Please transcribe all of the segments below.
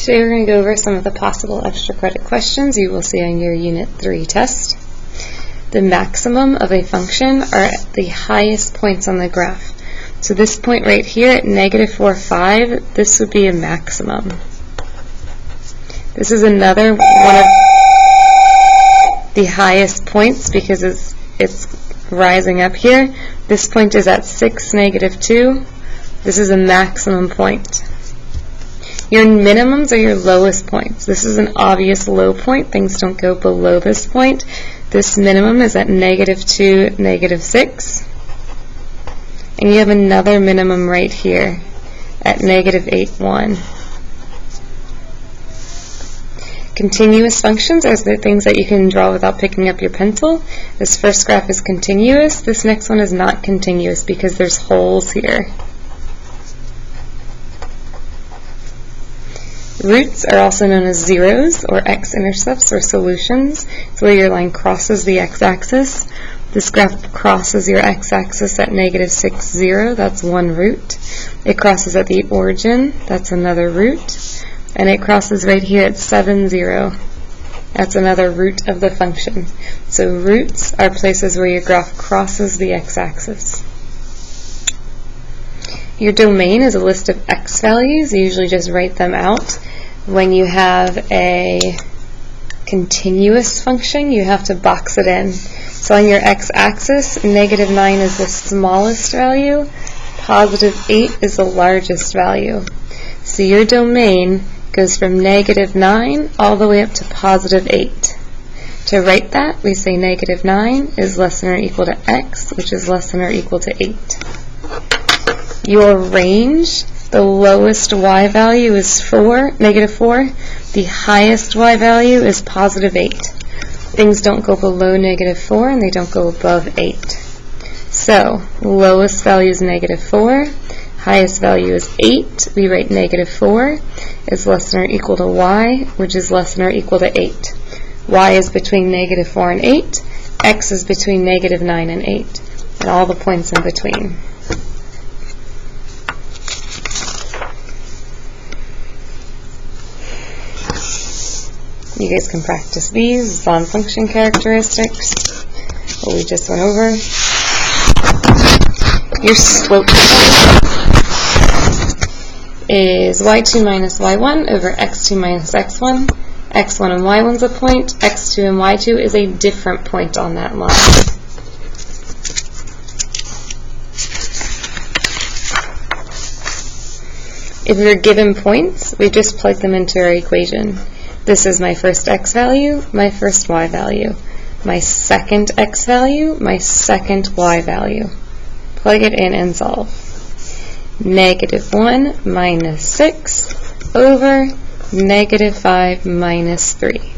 Today we're going to go over some of the possible extra credit questions you will see on your Unit 3 test. The maximum of a function are at the highest points on the graph. So this point right here at -4, 5, this would be a maximum. This is another one of the highest points because it's rising up here. This point is at 6, -2. This is a maximum point. Your minimums are your lowest points. This is an obvious low point. Things don't go below this point. This minimum is at -2, -6. And you have another minimum right here at -8, 1. Continuous functions are the things that you can draw without picking up your pencil. This first graph is continuous. This next one is not continuous because there's holes here. Roots are also known as zeros, or x-intercepts, or solutions. It's where your line crosses the x-axis. This graph crosses your x-axis at -6, 0. That's one root. It crosses at the origin. That's another root. And it crosses right here at 7, 0. That's another root of the function. So roots are places where your graph crosses the x-axis. Your domain is a list of x values. You usually just write them out. When you have a continuous function, you have to box it in. So on your x-axis, -9 is the smallest value, +8 is the largest value. So your domain goes from -9 all the way up to +8. To write that, we say -9 is less than or equal to x, which is less than or equal to 8. Your range, the lowest y value is -4. The highest y value is +8. Things don't go below -4 and they don't go above 8. So, lowest value is -4. Highest value is 8. We write -4 is less than or equal to y, which is less than or equal to 8. Y is between -4 and 8. X is between -9 and 8. And all the points in between. You guys can practice these on function characteristics, what we just went over. Your slope is y2 minus y1 over x2 minus x1. x1 and y1 is a point. x2 and y2 is a different point on that line. If you're given points, we just plug them into our equation. This is my first x value, my first y value, my second x value, my second y value. Plug it in and solve. -1 minus 6 over -5 minus 3.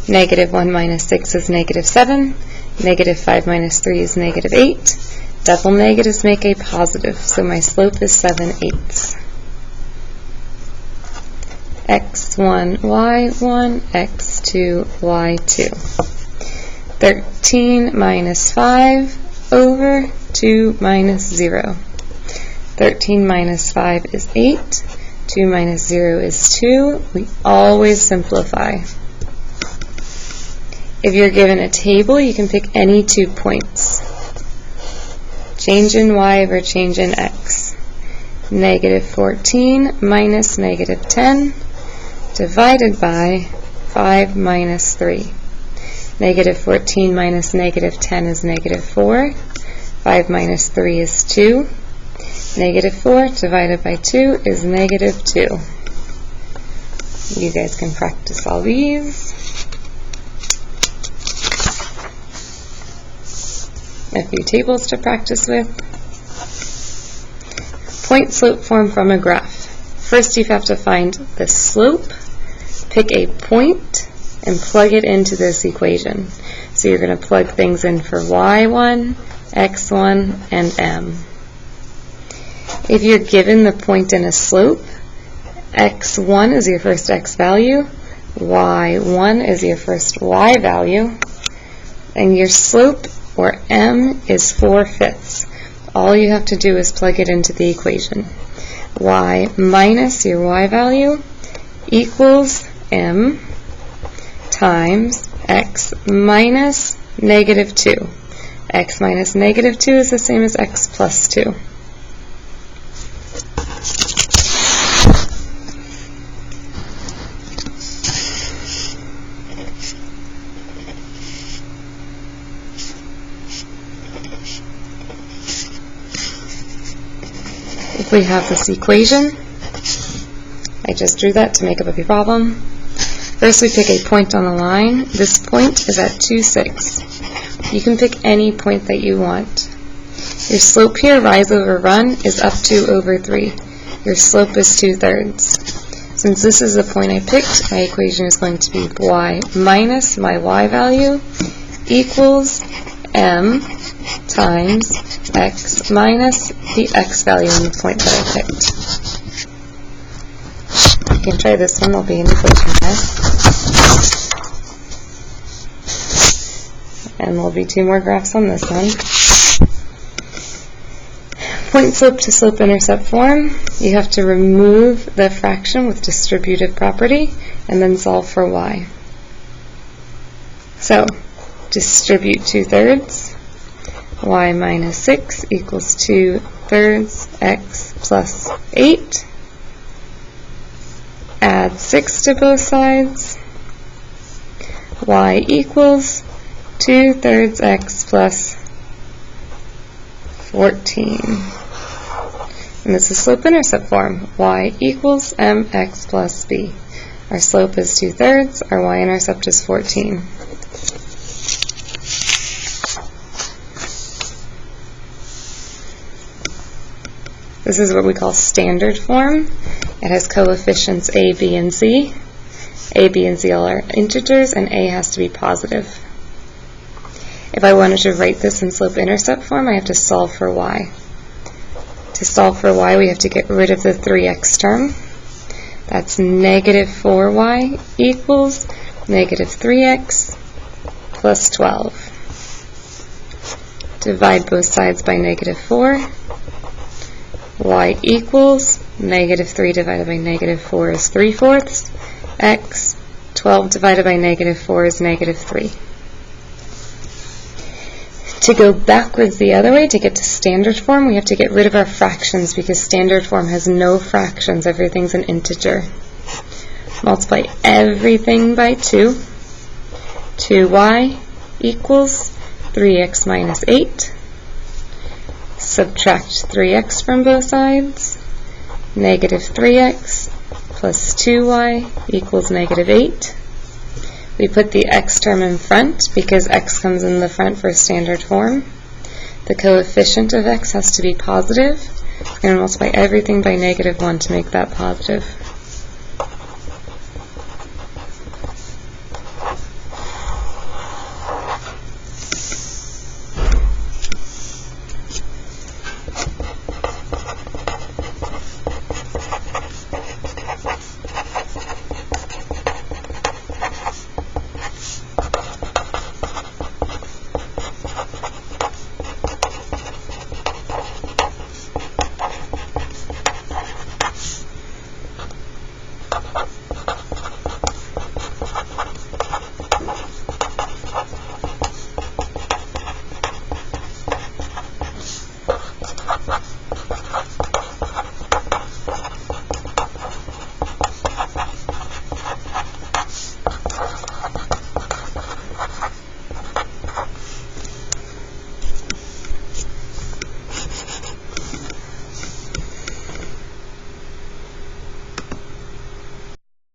-1 minus 6 is -7. -5 minus 3 is -8. Double negatives make a positive, so my slope is 7/8. x1, y1, x2, y2. 13 minus 5 over 2 minus 0. 13 minus 5 is 8. 2 minus 0 is 2. We always simplify. If you're given a table, you can pick any 2 points. Change in y over change in x. -14 minus -10. Divided by 5 minus 3. -14 minus -10 is -4. 5 minus 3 is 2. -4 divided by 2 is -2. You guys can practice all these. A few tables to practice with. Point slope form from a graph. First you have to find the slope, pick a point, and plug it into this equation. So you're going to plug things in for y1, x1, and m. If you're given the point and a slope, x1 is your first x value, y1 is your first y value, and your slope, or m, is 4/5. All you have to do is plug it into the equation. Y minus your y value equals m times x minus negative 2. X minus negative 2 is the same as x plus 2. If we have this equation, I just drew that to make up a problem. First we pick a point on the line. This point is at 2, 6. You can pick any point that you want. Your slope here, rise over run, is up 2 over 3. Your slope is 2/3. Since this is the point I picked, my equation is going to be y minus my y value equals m times x minus the x value in the point that I picked. You can try this one, there'll be an equation test. And there'll be 2 more graphs on this one. Point slope to slope intercept form, you have to remove the fraction with distributive property and then solve for y. So, distribute 2/3. Y minus 6 equals 2/3 x plus 8. Add 6 to both sides. Y equals 2/3 x plus 14. And this is slope-intercept form. Y equals mx plus b. Our slope is 2/3. Our y-intercept is 14. This is what we call standard form. It has coefficients a, b, and c. A, b, and c all are integers, and a has to be positive. If I wanted to write this in slope-intercept form, I have to solve for y. To solve for y, we have to get rid of the 3x term. That's negative 4y equals negative 3x plus 12. Divide both sides by negative 4. Y equals negative 3 divided by negative 4 is 3/4. X, 12 divided by negative 4 is negative 3. To go backwards the other way, to get to standard form, we have to get rid of our fractions because standard form has no fractions. Everything's an integer. Multiply everything by 2. 2y equals 3x minus 8. Subtract 3x from both sides. Negative 3x plus 2y equals negative 8. We put the x term in front because x comes in the front for standard form. The coefficient of x has to be positive. We're going to multiply everything by negative 1 to make that positive.